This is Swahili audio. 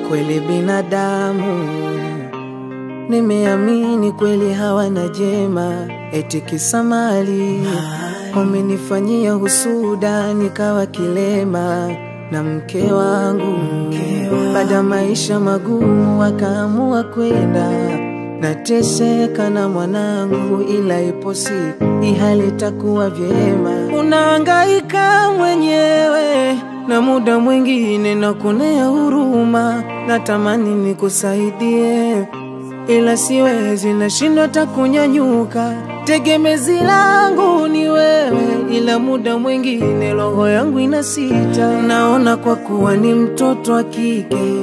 kweli binadamu. Nimeamini kweli hawana jema, eti kisa mali. Wamenifanyia husuda nikawa kilema na mke wangu. Baada maisha magumu wakaamua kwenda, nateseka na mwanangu, ila ipo siku hii hali itakuwa vyema. Unahangaika mwenyewe na muda mwingine nakuonea huruma, natamani nikusaidie ila siwezi, nashindwa hata kunyanyuka. Tegemezi langu ni wewe, ila muda mwingine roho yangu inasita. Naona kwa kuwa ni mtoto wa kike